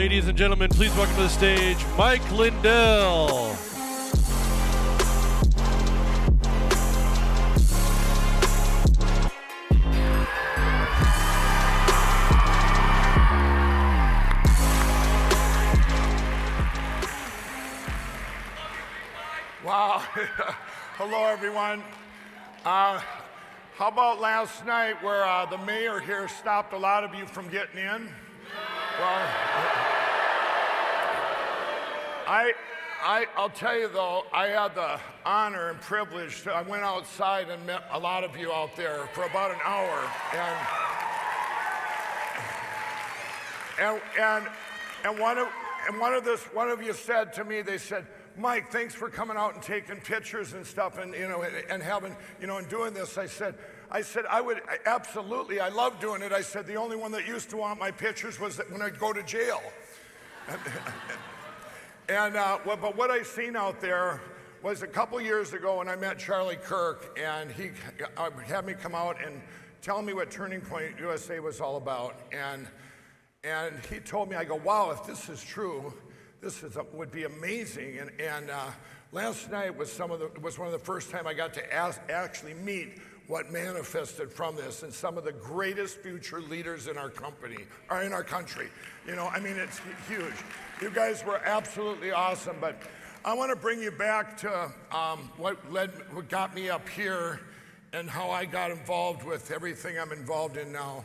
Ladies and gentlemen, please welcome to the stage, Mike Lindell. Wow. Hello, everyone. How about last night where the mayor here stopped a lot of you from getting in? Well, I'll tell you though, I had the honor and privilege I went outside and met a lot of you out there for about an hour, and one of you said to me, they said, Mike, thanks for coming out and taking pictures and stuff, and and having and doing this. I said I would absolutely. I love doing it. I said the only one that used to want my pictures was when I'd go to jail. But what I seen out there was a couple years ago when I met Charlie Kirk, and he had me come out and tell me what Turning Point USA was all about, and he told me, I go, wow, if this is true, would be amazing. And last night was one of the first time I got to actually meet what manifested from this, and some of the greatest future leaders in our company, or in our country. I mean, it's huge. You guys were absolutely awesome, but I want to bring you back to what got me up here and how I got involved with everything I'm involved in now.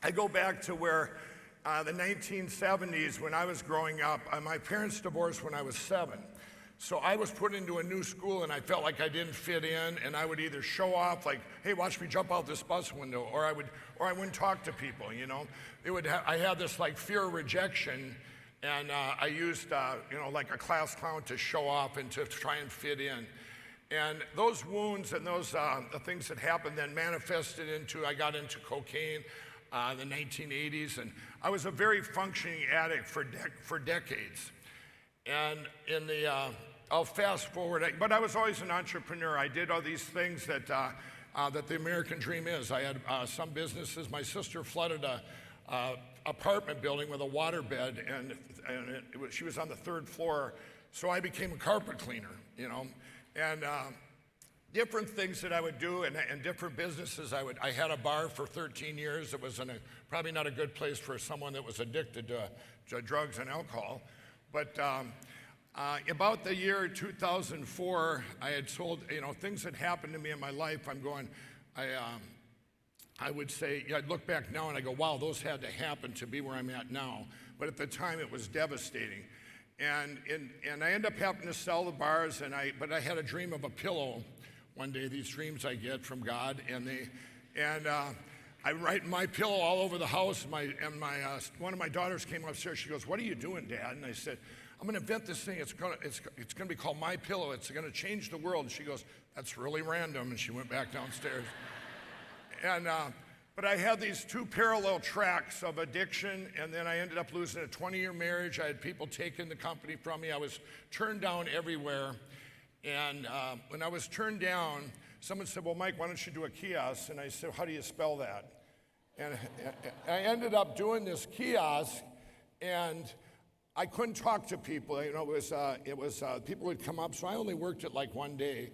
I go back to where the 1970s, when I was growing up, my parents divorced when I was 7. So I was put into a new school and I felt like I didn't fit in, and I would either show off like, hey, watch me jump out this bus window, or I wouldn't talk to people, I had this like fear of rejection, and I used like a class clown to show off and to try and fit in. And those wounds and those the things that happened then manifested into, I got into cocaine in the 1980s, and I was a very functioning addict for decades. And I'll fast forward, but I was always an entrepreneur. I did all these things that the American dream is. I had some businesses. My sister flooded a apartment building with a waterbed, and she was on the 3rd floor, so I became a carpet cleaner, and different things that I would do, and different businesses. I had a bar for 13 years. It was probably not a good place for someone that was addicted to drugs and alcohol. But about the year 2004, I had sold, things that happened to me in my life. I would say, I'd look back now and I go, wow, those had to happen to be where I'm at now. But at the time, it was devastating. And I ended up having to sell the bars, but I had a dream of a pillow one day. These dreams I get from God, and I write my pillow all over the house. One of my daughters came upstairs. She goes, "What are you doing, Dad?" And I said, "I'm going to invent this thing. It's going to be called My Pillow. It's going to change the world." And she goes, "That's really random." And she went back downstairs. But I had these 2 parallel tracks of addiction, and then I ended up losing a 20-year marriage. I had people taking the company from me. I was turned down everywhere. And when I was turned down, someone said, "Well, Mike, why don't you do a kiosk?" And I said, "How do you spell that?" And I ended up doing this kiosk, and I couldn't talk to people. It was people would come up, so I only worked it like one day.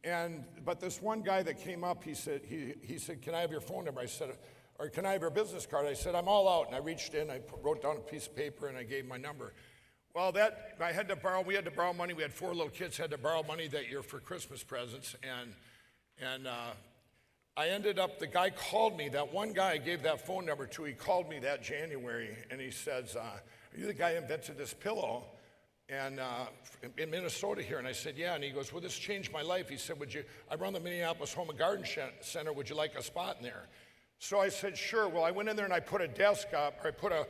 But this one guy that came up, he said, "Can I have your phone number?" I said, "Or can I have your business card?" I said, "I'm all out." And I reached in, I wrote down a piece of paper, and I gave my number. Well, we had to borrow money. We had 4 little kids, had to borrow money that year for Christmas presents. And I ended up, the guy called me, that one guy I gave that phone number to, he called me that January, and he says, "Are you the guy who invented this pillow and in Minnesota here?" And I said, "Yeah." And he goes, "Well, this changed my life." He said, "I run the Minneapolis Home and Garden Center. Would you like a spot in there?" So I said, "Sure." Well, I went in there and I put a desk up, or I put a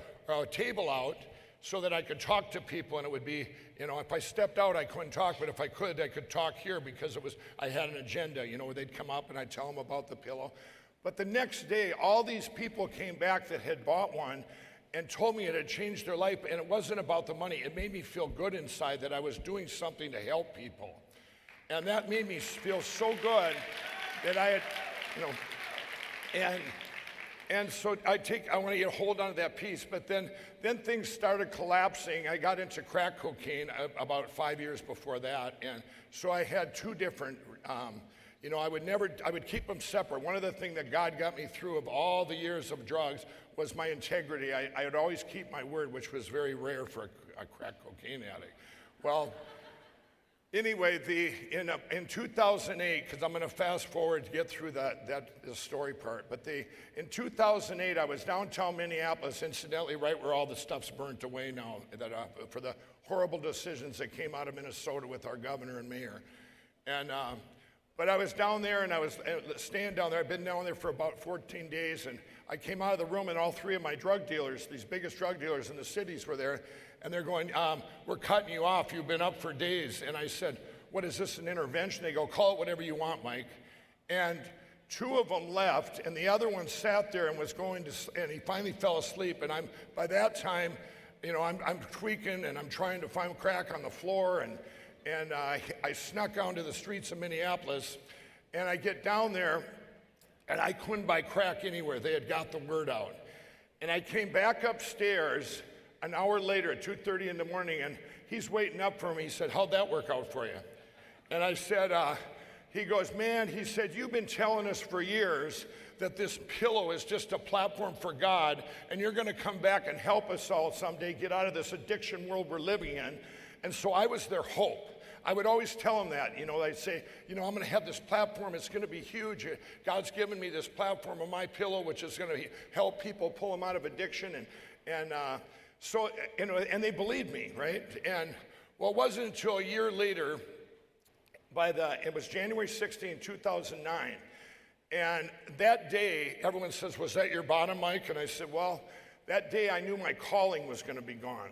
table out so that I could talk to people, and it would be, if I stepped out, I couldn't talk, but if I could talk here, because I had an agenda, where they'd come up and I'd tell them about the pillow. But the next day, all these people came back that had bought one and told me it had changed their life, and it wasn't about the money. It made me feel good inside that I was doing something to help people. And that made me feel so good that I had, And so I want to get a hold on to that piece, but then things started collapsing. I got into crack cocaine about 5 years before that, and so I had two different, I would keep them separate. One of the things that God got me through of all the years of drugs was my integrity. I would always keep my word, which was very rare for a crack cocaine addict. Well, anyway, in 2008, because I'm going to fast forward to get through the story part, but in 2008, I was downtown Minneapolis, incidentally, right where all the stuff's burnt away now, for the horrible decisions that came out of Minnesota with our governor and mayor. And but I was down there, and I was staying down there. I'd been down there for about 14 days, and I came out of the room, and all three of my drug dealers, these biggest drug dealers in the cities, were there. And they're going, we're cutting you off. You've been up for days. And I said, what is this, an intervention? They go, call it whatever you want, Mike. And two of them left, and the other one sat there and was and he finally fell asleep. And by that time, I'm tweaking, and I'm trying to find crack on the floor. And I snuck out into the streets of Minneapolis, and I get down there, and I couldn't buy crack anywhere. They had got the word out. And I came back upstairs an hour later at 2:30 in the morning, and he's waiting up for me. He said, how'd that work out for you? And I said, he goes, man, he said, you've been telling us for years that this pillow is just a platform for God, and you're going to come back and help us all someday get out of this addiction world we're living in. And so I was their hope. I would always tell them that, I'd say, I'm going to have this platform. It's going to be huge. God's given me this platform of my pillow, which is going to help people pull them out of addiction. So, and they believed me, right? And well, it wasn't until a year later, it was January 16, 2009. And that day, everyone says, was that your bottom, Mike? And I said, well, that day I knew my calling was going to be gone.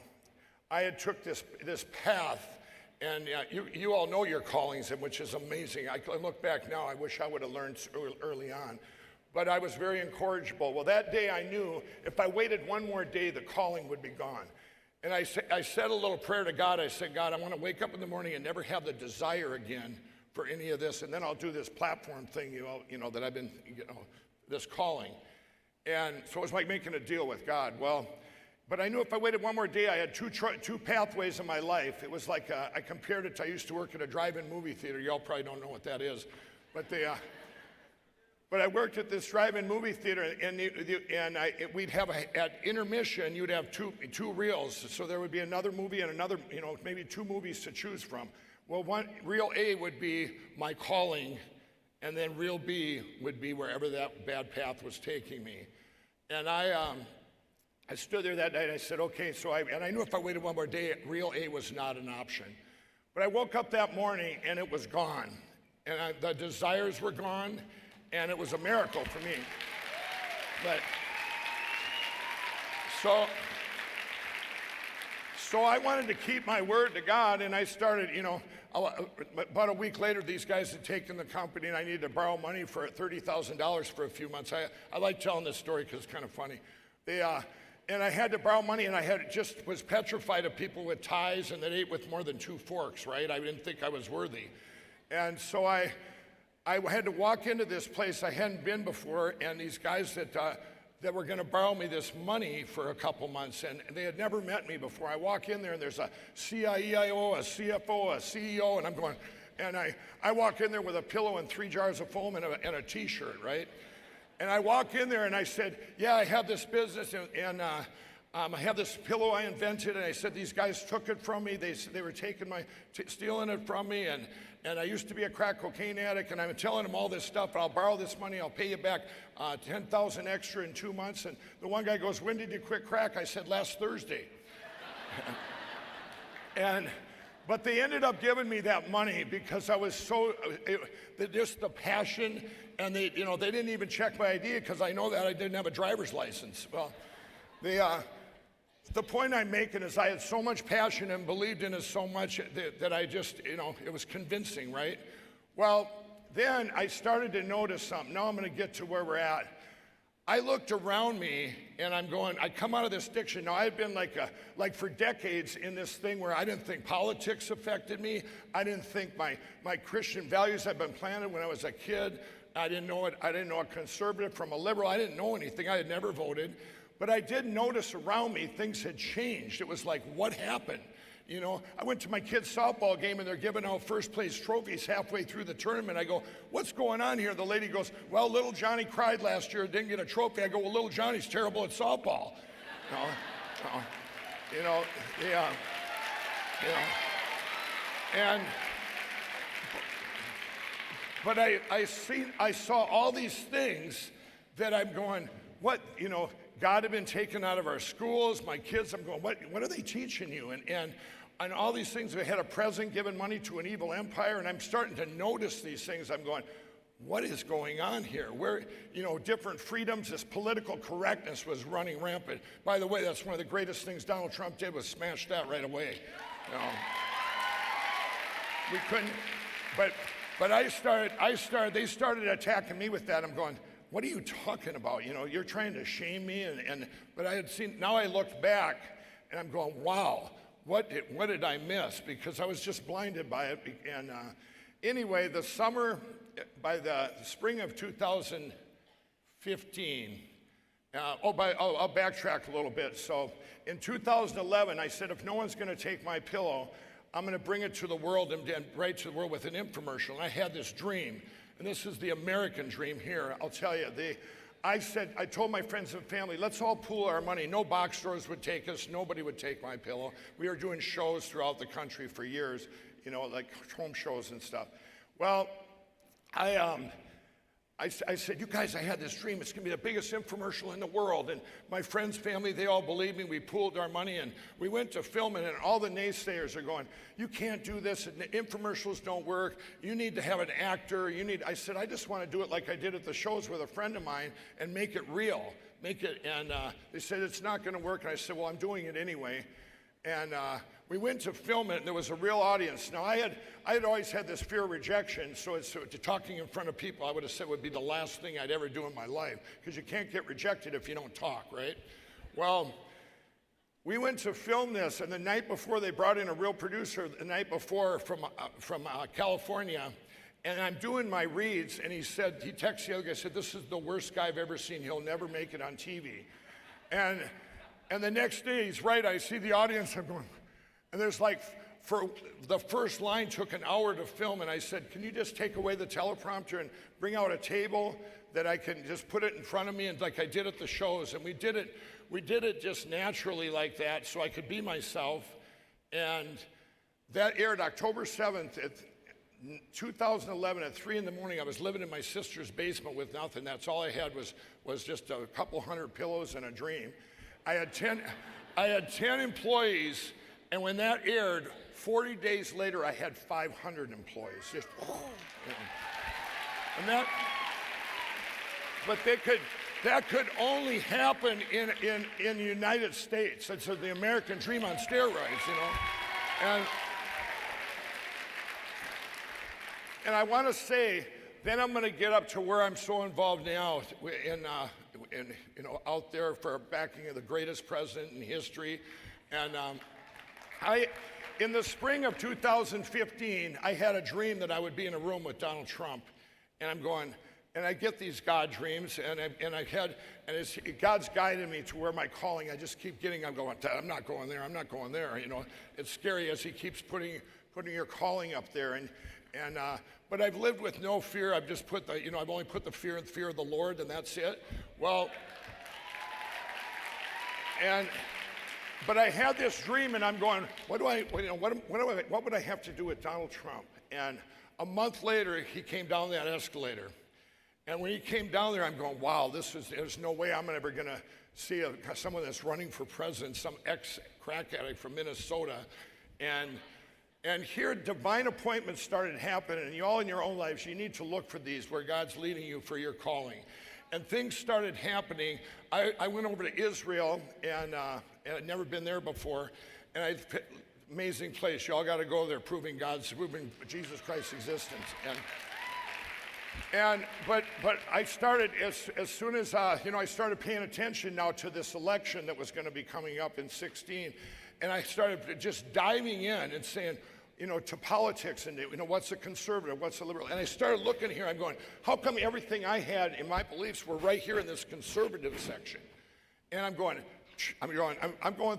I had took this path, and you all know your callings, which is amazing. I look back now, I wish I would have learned early on. But I was very incorrigible. Well, that day I knew if I waited one more day, the calling would be gone. And I said a little prayer to God. I said, God, I want to wake up in the morning and never have the desire again for any of this, and then I'll do this platform thing, that I've been, this calling. And so it was like making a deal with God. Well, but I knew if I waited one more day, I had two pathways in my life. It was like, I compared it to, I used to work at a drive-in movie theater. Y'all probably don't know what that is. But I worked at this drive-in movie theater, and we'd have at intermission, you'd have two reels. So there would be another movie and another, maybe two movies to choose from. Well, reel A would be my calling, and then reel B would be wherever that bad path was taking me. And I stood there that night, and I said, okay, and I knew if I waited one more day, reel A was not an option. But I woke up that morning, and it was gone. And the desires were gone, and it was a miracle for me. But, so I wanted to keep my word to God, and I started, about a week later, these guys had taken the company, and I needed to borrow money for $30,000 for a few months. I like telling this story because it's kind of funny. And I had to borrow money, and I was petrified of people with ties and that ate with more than 2 forks, right? I didn't think I was worthy. And so I had to walk into this place I hadn't been before, and these guys that were going to borrow me this money for a couple months, and they had never met me before. I walk in there, and there's a CIO, a CFO, a CEO, and I'm going, and I walk in there with a pillow and 3 jars of foam and a T-shirt, right? And I walk in there, and I said, yeah, I have this business, and I have this pillow I invented, and I said, these guys took it from me. They were stealing it from me, and I used to be a crack cocaine addict, and I'm telling them all this stuff. I'll borrow this money. I'll pay you back $10,000 extra in 2 months. And the one guy goes, when did you quit crack? I said, last Thursday. But they ended up giving me that money because I was just the passion, and they didn't even check my ID because I know that I didn't have a driver's license. Well, the point I'm making is I had so much passion and believed in it so much that I just, it was convincing, right? Well, then I started to notice something. Now I'm going to get to where we're at. I looked around me, and I come out of this addiction. Now, I've been like for decades in this thing where I didn't think politics affected me. I didn't think my Christian values had been planted when I was a kid. I didn't know it. I didn't know a conservative from a liberal. I didn't know anything. I had never voted. But I did notice around me things had changed. It was like, what happened? You know, I went to my kids' softball game and they're giving out first place trophies halfway through the tournament. I go, what's going on here? The lady goes, well, little Johnny cried last year, didn't get a trophy. I go, well, little Johnny's terrible at softball. Yeah. And, but I saw all these things that I'm going, what, you know, God had been taken out of our schools, my kids, I'm going, what are they teaching you? And all these things, we had a president giving money to an evil empire, and I'm starting to notice these things. I'm going, what is going on here? Where, you know, different freedoms, this political correctness was running rampant. By the way, that's one of the greatest things Donald Trump did was smash that right away. You know, we couldn't, but they started attacking me with that. I'm going, what are you talking about? You know, you're trying to shame me, but I had seen, now I look back and I'm going, wow, what did I miss? Because I was just blinded by it. And anyway, by the spring of 2015, I'll backtrack a little bit. So in 2011, I said, if no one's gonna take my pillow, I'm gonna bring it to the world and right to the world with an infomercial. And I had this dream. And this is the American dream here. I'll tell you, I told my friends and family, let's all pool our money. No box stores would take us. Nobody would take my pillow. We were doing shows throughout the country for years, you know, like home shows and stuff. Well, I said, you guys, I had this dream. It's going to be the biggest infomercial in the world. And my friends, family, they all believed me. We pooled our money, and we went to film it, and all the naysayers are going, you can't do this. And the infomercials don't work. You need to have an actor. I said, I just want to do it like I did at the shows with a friend of mine and make it real. And they said, it's not going to work. And I said, well, I'm doing it anyway. And we went to film it, and there was a real audience. Now, I had always had this fear of rejection, so talking in front of people, I would have said would be the last thing I'd ever do in my life, because you can't get rejected if you don't talk, right? Well, we went to film this, and the night before, they brought in a real producer, the night before from California, and I'm doing my reads, and he texted the other guy, said, this is the worst guy I've ever seen. He'll never make it on TV. And the next day, he's right, I see the audience, I'm going, and there's like, for the first line took an hour to film, and I said, can you just take away the teleprompter and bring out a table that I can just put it in front of me, and like I did at the shows, and we did it just naturally like that, so I could be myself, and that aired October 7th, 2011 at 3 in the morning. I was living in my sister's basement with nothing. That's all I had was just a couple hundred pillows and a dream. I had 10 employees, and when that aired, 40 days later, I had 500 employees. Just, and but that could only happen in the United States. It's the American dream on steroids, you know. And I want to say, then I'm going to get up to where I'm so involved now in out there for backing of the greatest president in history. And in the spring of 2015, I had a dream that I would be in a room with Donald Trump, and I'm going, and I get these God dreams, and God's guided me to where my calling. I just keep getting. I'm going, I'm not going there. I'm not going there. You know, it's scary as He keeps putting your calling up there, but I've lived with no fear. I've just put I've only put the fear of the Lord, and that's it. Well, but I had this dream, and I'm going, what would I have to do with Donald Trump? And a month later, he came down that escalator. And when he came down there, I'm going, wow, there's no way I'm ever going to see someone that's running for president, some ex-crack addict from Minnesota. And here, divine appointments started happening, and you all in your own lives, you need to look for these where God's leading you for your calling. And things started happening. I went over to Israel, and I'd never been there before, and amazing place. You all got to go there, proving Jesus Christ's existence. But I started as soon as I started paying attention now to this election that was going to be coming up in 2016, and I started just diving in and saying, to politics and, what's a conservative, what's a liberal. And I started looking here, I'm going, how come everything I had in my beliefs were right here in this conservative section? And I'm going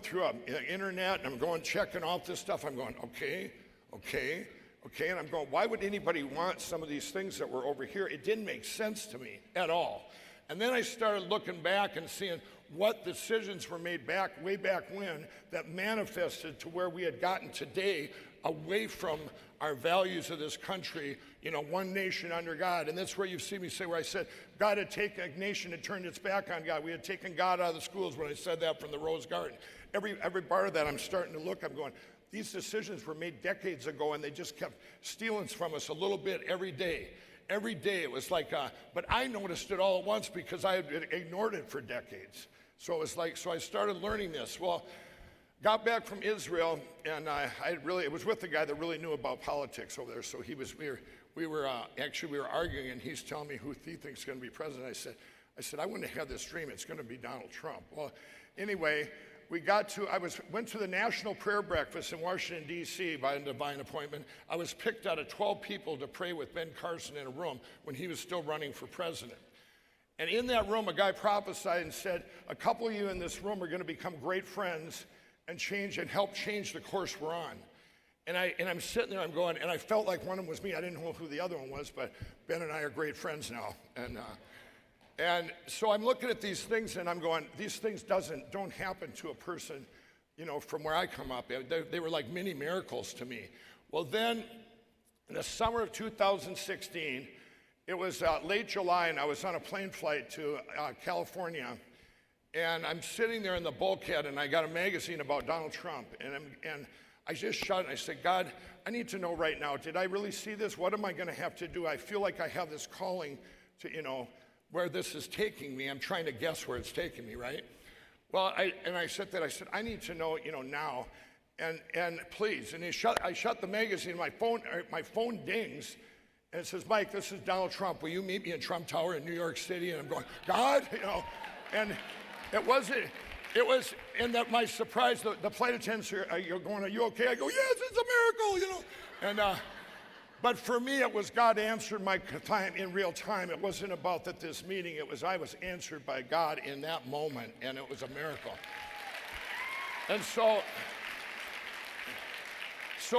through the internet, and I'm going checking off this stuff. I'm going, okay. And I'm going, why would anybody want some of these things that were over here? It didn't make sense to me at all. And then I started looking back and seeing what decisions were made way back when that manifested to where we had gotten today, away from our values of this country, one nation under God. And that's where you see me say, where I said, God had taken a nation and turned its back on God. We had taken God out of the schools when I said that from the Rose Garden. Every part of that, I'm starting to look, I'm going, these decisions were made decades ago, and they just kept stealing from us a little bit every day. Every day it was like, but I noticed it all at once because I had ignored it for decades. So it was like, so I started learning this. Well, got back from Israel, and it was with the guy that really knew about politics over there. So we were arguing, and he's telling me who he thinks is going to be president. I said, I wouldn't have had this dream. It's going to be Donald Trump. Well, anyway, went to the National Prayer Breakfast in Washington, D.C. by a divine appointment. I was picked out of 12 people to pray with Ben Carson in a room when he was still running for president. And in that room, a guy prophesied and said, a couple of you in this room are going to become great friends and help change the course we're on. And I'm sitting there, I'm going, and I felt like one of them was me. I didn't know who the other one was, but Ben and I are great friends now. And so I'm looking at these things, and I'm going, these things don't happen to a person, from where I come up. They were like mini miracles to me. Well, then, in the summer of 2016, it was late July, and I was on a plane flight to California, and I'm sitting there in the bulkhead, and I got a magazine about Donald Trump, and I just shut it, and I said, God, I need to know right now, did I really see this? What am I going to have to do? I feel like I have this calling to, where this is taking me. I'm trying to guess where it's taking me, right? Well, I said, I need to know, now, and please. And I shut the magazine, my phone dings, and it says, Mike, this is Donald Trump. Will you meet me in Trump Tower in New York City? And I'm going, God, and it was, and that my surprise, the flight attendants are going, are you okay? I go, yes, it's a miracle, And, but for me, it was God answered my time in real time. It wasn't about this meeting. I was answered by God in that moment, and it was a miracle. And so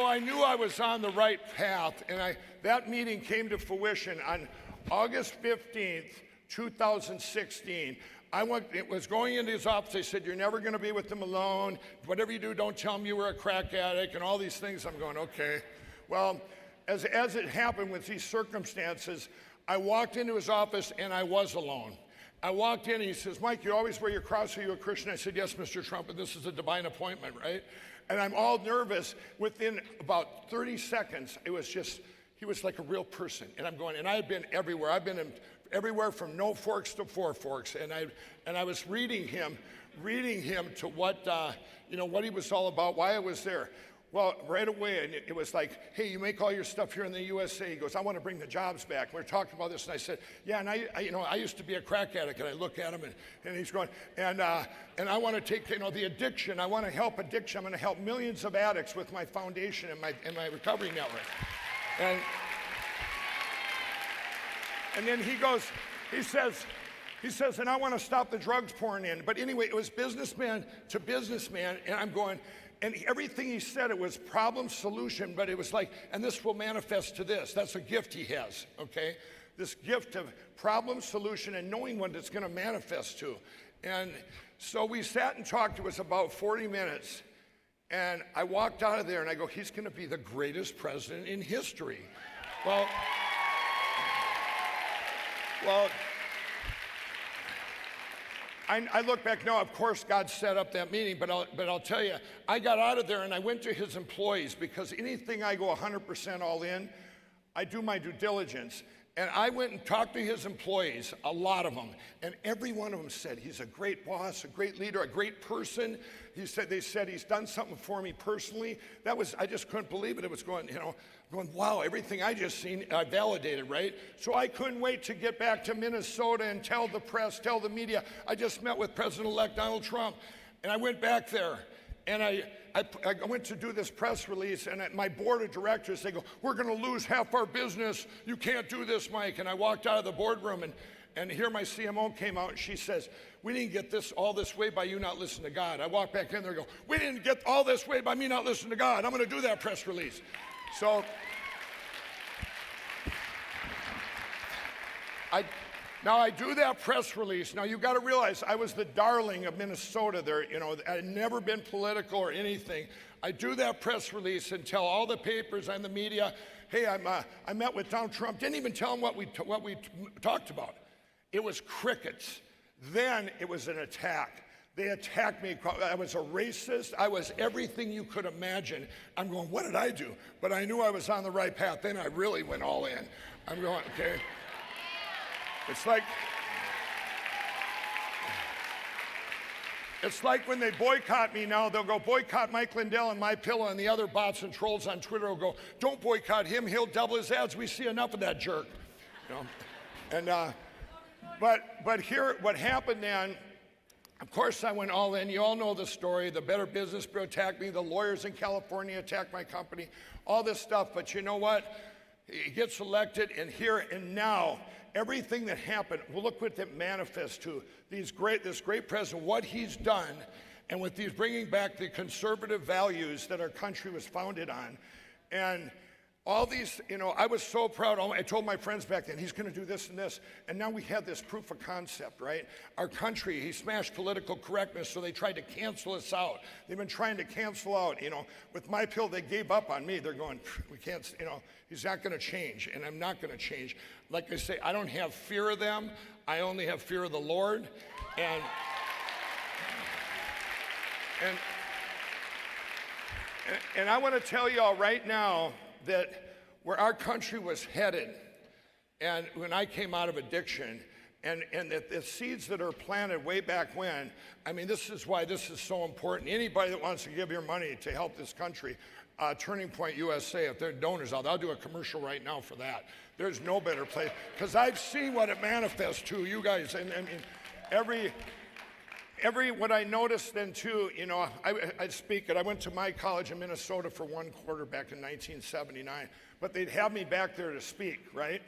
I knew I was on the right path, and that meeting came to fruition on August 15th, 2016. It was going into his office. They said, you're never going to be with him alone. Whatever you do, don't tell him you were a crack addict and all these things. I'm going, okay. Well, as it happened with these circumstances, I walked into his office and I was alone. I walked in and he says, Mike, you always wear your cross. Are you a Christian? I said, yes, Mr. Trump, and this is a divine appointment, right? And I'm all nervous. Within about 30 seconds, he was like a real person. And I'm going, and I had been everywhere. I've been everywhere from no forks to four forks. And I was reading him to what, what he was all about, why I was there. Well, right away, and it was like, hey, you make all your stuff here in the USA. He goes, I want to bring the jobs back. We were talking about this, and I said, yeah, and I used to be a crack addict, and I look at him, and he's going, and I want to take, the addiction. I want to help addiction. I'm going to help millions of addicts with my foundation and my recovery network. And then he says, and I want to stop the drugs pouring in. But anyway, it was businessman to businessman, and I'm going, and everything he said, it was problem solution, but it was like, and this will manifest to this. That's a gift he has, okay? This gift of problem solution and knowing what it's going to manifest to. And so we sat and talked. It was about 40 minutes. And I walked out of there and I go, he's going to be the greatest president in history. Well, I look back now, of course, God set up that meeting, but I'll tell you, I got out of there and I went to his employees because anything I go 100% all in, I do my due diligence. And I went and talked to his employees, a lot of them, and every one of them said, he's a great boss, a great leader, a great person. They said he's done something for me personally. I just couldn't believe it. It was going, wow, everything I just seen, I validated, right? So I couldn't wait to get back to Minnesota and tell the press, tell the media, I just met with President-elect Donald Trump. And I went back there, and I went to do this press release, and my board of directors, they go, we're going to lose half our business. You can't do this, Mike. And I walked out of the boardroom, and here my CMO came out, and she says, we didn't get all this way by you not listening to God. I walked back in there and go, we didn't get all this way by me not listening to God. I'm going to do that press release. So I do that press release. Now you got to realize I was the darling of Minnesota there. You know, I'd never been political or anything. I do that press release and tell all the papers and the media, hey, I met with Donald Trump. Didn't even tell them what we talked about. It was crickets. Then it was an attack. They attacked me. I was a racist. I was everything you could imagine. I'm going, what did I do? But I knew I was on the right path. Then I really went all in. I'm going, okay. It's like when they boycott me now, they'll go boycott Mike Lindell and My Pillow, and the other bots and trolls on Twitter will go, don't boycott him, he'll double his ads. We see enough of that jerk. You know? And but here, what happened then, of course I went all in. You all know the story. The Better Business Bureau attacked me. The lawyers in California attacked my company. All this stuff. But you know what? He gets elected, and here and now, everything that happened, well, look what it manifests to. This great president, what he's done, and with these bringing back the conservative values that our country was founded on. And all these, you know, I was so proud. I told my friends back then, he's going to do this and this. And now we had this proof of concept, right? Our country, he smashed political correctness, so they tried to cancel us out. They've been trying to cancel out, you know. With My Pill, they gave up on me. They're going, we can't, you know, he's not going to change, and I'm not going to change. Like I say, I don't have fear of them. I only have fear of the Lord. And I want to tell you all right now that where our country was headed, and when I came out of addiction, and the seeds that are planted way back when, I mean, this is why this is so important. Anybody that wants to give your money to help this country, Turning Point USA, if they're donors, I'll do a commercial right now for that. There's no better place, because I've seen what it manifests to, you guys, and what I noticed then too, you know, I'd speak it. I went to my college in Minnesota for 1 quarter back in 1979, but they'd have me back there to speak, right?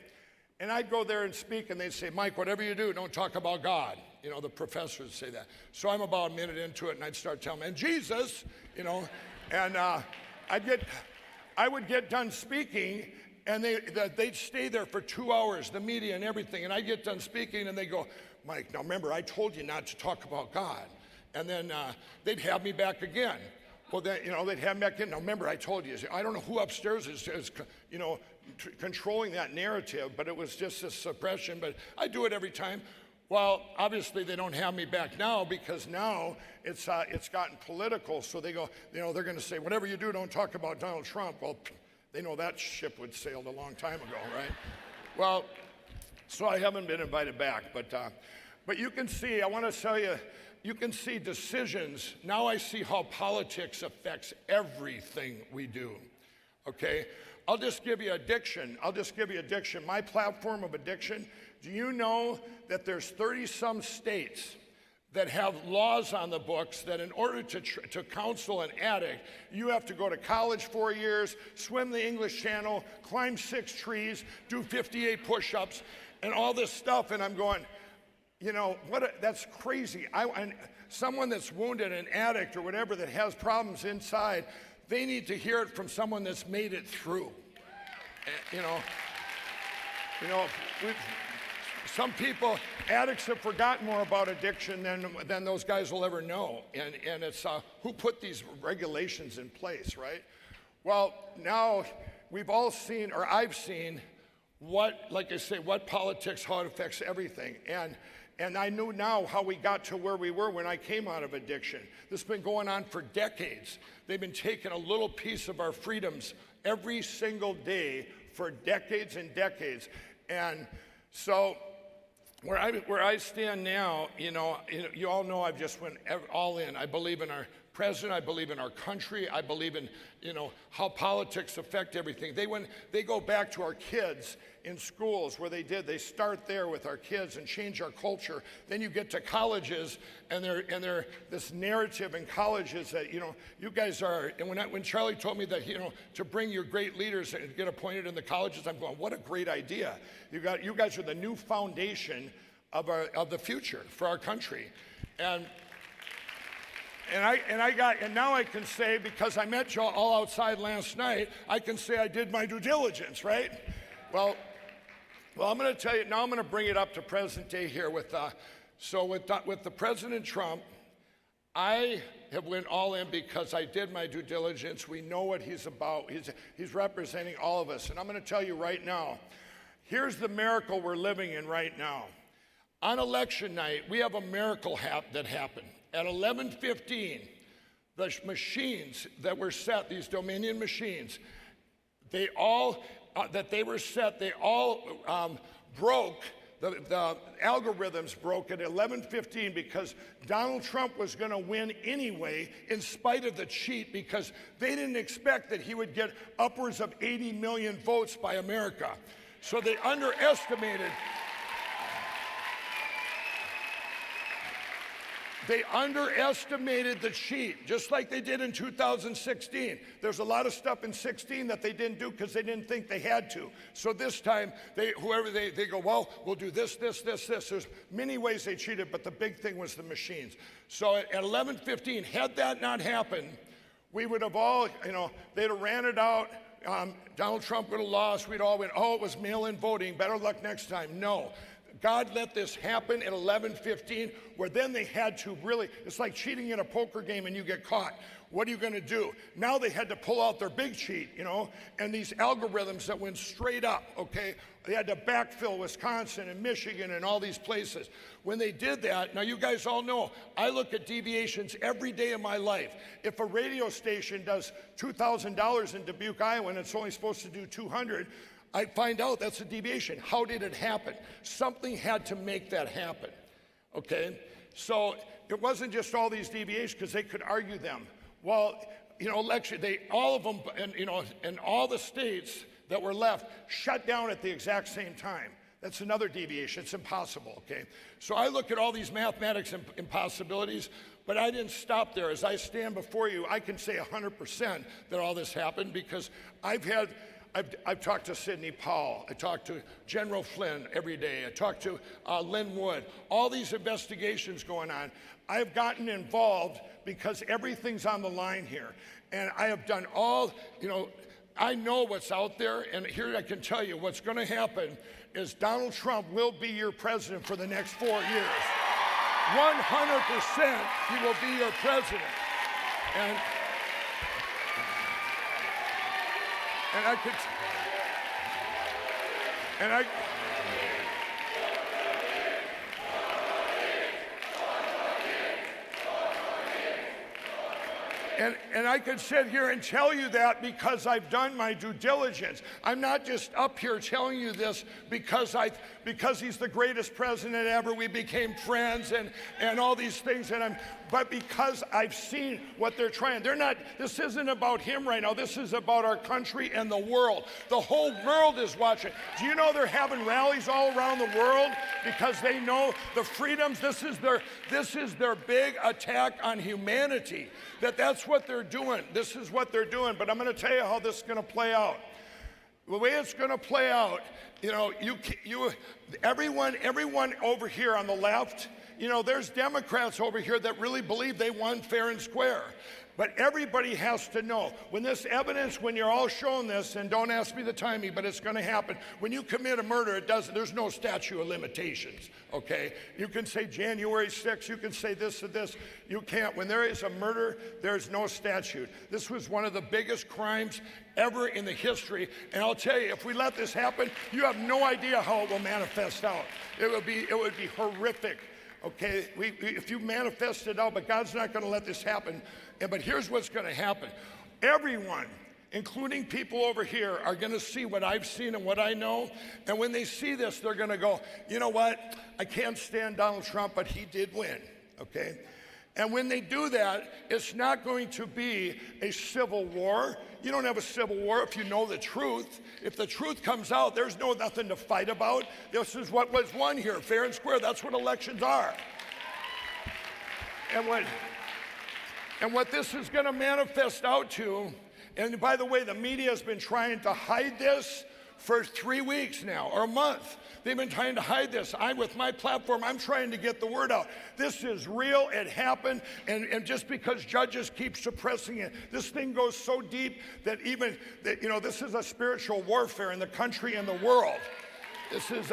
And I'd go there and speak, and they'd say, Mike, whatever you do, don't talk about God. You know, the professors say that. So I'm about a minute into it, and I'd start telling them, and Jesus, you know, and I would get done speaking, and they'd stay there for 2 hours, the media and everything, and I'd get done speaking, and they go, Mike, now remember, I told you not to talk about God. And then they'd have me back again. Well, then, you know, they'd have me back in. Now remember, I told you, I don't know who upstairs is you know, controlling that narrative, but it was just a suppression, but I do it every time. Well, obviously they don't have me back now, because now it's gotten political, so they go, you know, they're gonna say, whatever you do, don't talk about Donald Trump. Well, they know that ship would sailed a long time ago, right? Well, so I haven't been invited back, but you can see, I want to tell you, you can see decisions. Now I see how politics affects everything we do, okay? I'll just give you addiction. My platform of addiction, do you know that there's 30-some states that have laws on the books that in order to counsel an addict, you have to go to college 4 years, swim the English Channel, climb 6 trees, do 58 push-ups, and all this stuff, and I'm going, you know, that's crazy. And someone that's wounded, an addict or whatever that has problems inside, they need to hear it from someone that's made it through. You know, some people, addicts have forgotten more about addiction than those guys will ever know. And it's who put these regulations in place, right? Well, now we've all seen, or I've seen, like I say, what politics, how it affects everything. And I knew now how we got to where we were when I came out of addiction. This has been going on for decades. They've been taking a little piece of our freedoms every single day for decades and decades. And so where I stand now, you know, you all know I've just went all in. I believe in our president. I believe in our country. I believe in, how politics affect everything. They go back to our kids in schools where they start there with our kids and change our culture. Then you get to colleges, and they're this narrative in colleges that, you guys are, and when Charlie told me that, to bring your great leaders and get appointed in the colleges, I'm going, what a great idea. You guys are the new foundation of the future for our country. And now I can say, because I met you all outside last night, I can say I did my due diligence, right? Well, I'm going to tell you, now I'm going to bring it up to present day here with the President Trump. I have went all in because I did my due diligence. We know what he's about. He's representing all of us. And I'm going to tell you right now, here's the miracle we're living in right now. On election night, we have a miracle that happened. At 11:15, the machines that were set, these Dominion machines, they all broke. The algorithms broke at 11:15 because Donald Trump was going to win anyway, in spite of the cheat, because they didn't expect that he would get upwards of 80 million votes by America. So they underestimated. They underestimated the cheat, just like they did in 2016. There's a lot of stuff in 16 that they didn't do because they didn't think they had to. So this time, they go, well, we'll do this. There's many ways they cheated, but the big thing was the machines. So at 11:15, had that not happened, we would have all, they'd have ran it out. Donald Trump would have lost. We'd all went, oh, it was mail-in voting. Better luck next time. No. God let this happen at 11:15, where then they had to really, it's like cheating in a poker game and you get caught. What are you going to do? Now they had to pull out their big cheat, and these algorithms that went straight up, okay? They had to backfill Wisconsin and Michigan and all these places. When they did that, now you guys all know, I look at deviations every day of my life. If a radio station does $2,000 in Dubuque, Iowa, and it's only supposed to do 200, I find out that's a deviation. How did it happen? Something had to make that happen, okay? So it wasn't just all these deviations, because they could argue them. Well, all of them, and all the states that were left shut down at the exact same time. That's another deviation. It's impossible, okay? So I look at all these mathematics impossibilities, but I didn't stop there. As I stand before you, I can say 100% that all this happened, because I've talked to Sidney Powell. I talked to General Flynn every day. I talked to Lynn Wood. All these investigations going on. I've gotten involved because everything's on the line here. And I have done I know what's out there. And here I can tell you what's going to happen is Donald Trump will be your president for the next 4 years. 100% he will be your president. And I could sit here and tell you that because I've done my due diligence. I'm not just up here telling you this because he's the greatest president ever. We became friends and all these things, but because I've seen what they're trying. This isn't about him right now. This is about our country and the world. The whole world is watching. Do you know they're having rallies all around the world because they know the freedoms? This is their big attack on humanity. That's what they're doing. This is what they're doing. But I'm going to tell you how this is going to play out. The way it's going to play out, everyone over here on the left, there's Democrats over here that really believe they won fair and square. But everybody has to know, when you're all shown this, and don't ask me the timing, but it's going to happen. When you commit a murder, there's no statute of limitations, okay? You can say January 6th, you can say this or this. You can't. When there is a murder, there's no statute. This was one of the biggest crimes ever in the history. And I'll tell you, if we let this happen, you have no idea how it will manifest out. It would be horrific. Okay, if you manifest it out, but God's not going to let this happen. But here's what's going to happen. Everyone, including people over here, are going to see what I've seen and what I know. And when they see this, they're going to go, you know what? I can't stand Donald Trump, but he did win, okay? And when they do that, it's not going to be a civil war. You don't have a civil war if you know the truth. If the truth comes out, there's nothing to fight about. This is what was won here, fair and square. That's what elections are. And what this is going to manifest out to, and by the way, the media has been trying to hide this for 3 weeks now, or a month. They've been trying to hide this. With my platform, I'm trying to get the word out. This is real, it happened, and just because judges keep suppressing it, this thing goes so deep that this is a spiritual warfare in the country and the world. This is,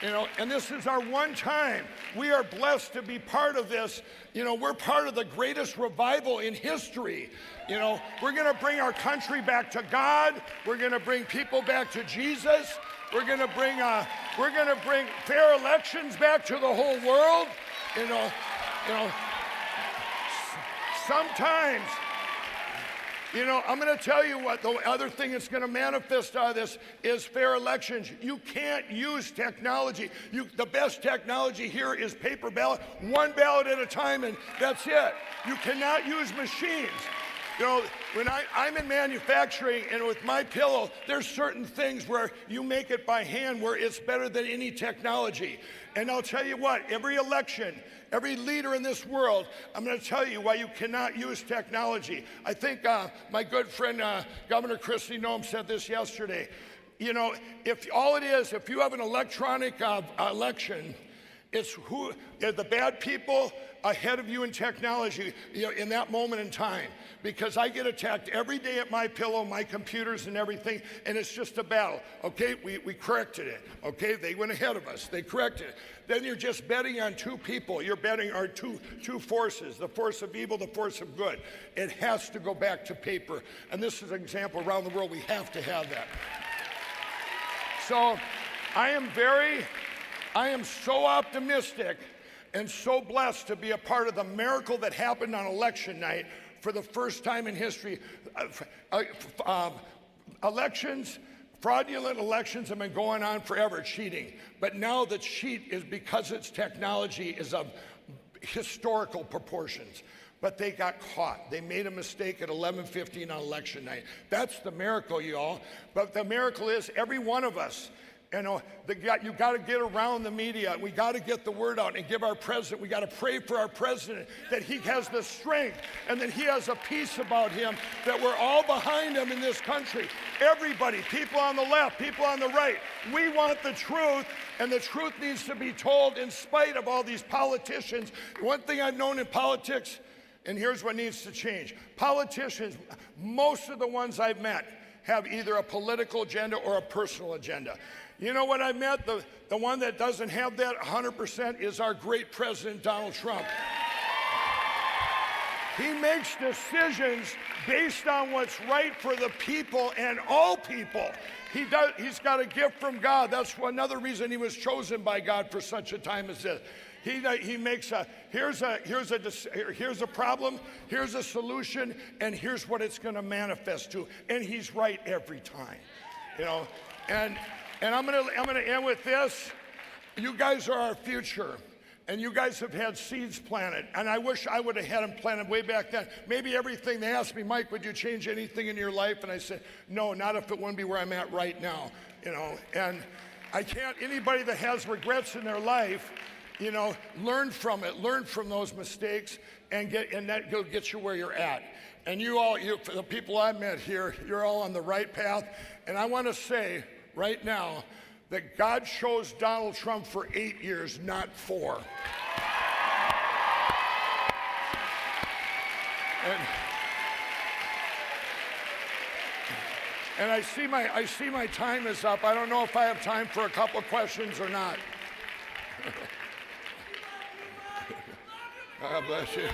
and this is our one time. We are blessed to be part of this. We're part of the greatest revival in history. We're going to bring our country back to God. We're going to bring people back to Jesus. We're going to bring fair elections back to the whole world. Sometimes, I'm going to tell you what the other thing that's going to manifest out of this is fair elections. You can't use technology. The best technology here is paper ballot, one ballot at a time, and that's it. You cannot use machines. When I'm in manufacturing, and with my pillow, there's certain things where you make it by hand where it's better than any technology. And I'll tell you what, every election, every leader in this world, I'm going to tell you why you cannot use technology. I think my good friend, Governor Kristi Noem, said this yesterday. If you have an electronic election, it's the bad people ahead of you in technology, in that moment in time. Because I get attacked every day at my pillow, my computers and everything, and it's just a battle. Okay, we corrected it. Okay, they went ahead of us. They corrected it. Then you're just betting on two people. You're betting on two forces, the force of evil, the force of good. It has to go back to paper. And this is an example around the world. We have to have that. So I am so optimistic and so blessed to be a part of the miracle that happened on election night for the first time in history. Fraudulent elections have been going on forever, cheating. But now the cheat is, because it's technology, is of historical proportions. But they got caught. They made a mistake at 11:15 on election night. That's the miracle, y'all. But the miracle is every one of us, you got to get around the media. We got to get the word out and give our president. We got to pray for our president that he has the strength and that he has a peace about him, that we're all behind him in this country. Everybody, people on the left, people on the right, we want the truth, and the truth needs to be told in spite of all these politicians. One thing I've known in politics, and here's what needs to change. Politicians, most of the ones I've met, have either a political agenda or a personal agenda. You know what I meant? The one that doesn't have that 100% is our great president, Donald Trump. He makes decisions based on what's right for the people and all people. He's got a gift from God. That's another reason he was chosen by God for such a time as this. He makes here's a problem, here's a solution, and here's what it's going to manifest to. And he's right every time, And I'm going to end with this. You guys are our future, and you guys have had seeds planted. And I wish I would have had them planted way back then. Maybe everything. They asked me, Mike, would you change anything in your life? And I said, no, not if it wouldn't be where I'm at right now. And I can't. Anybody that has regrets in their life, learn from it, learn from those mistakes, and that will get you where you're at. And the people I met here, you're all on the right path. And I want to say right now that God chose Donald Trump for 8 years, not 4. And I see my time is up. I don't know if I have time for a couple questions or not. God bless you.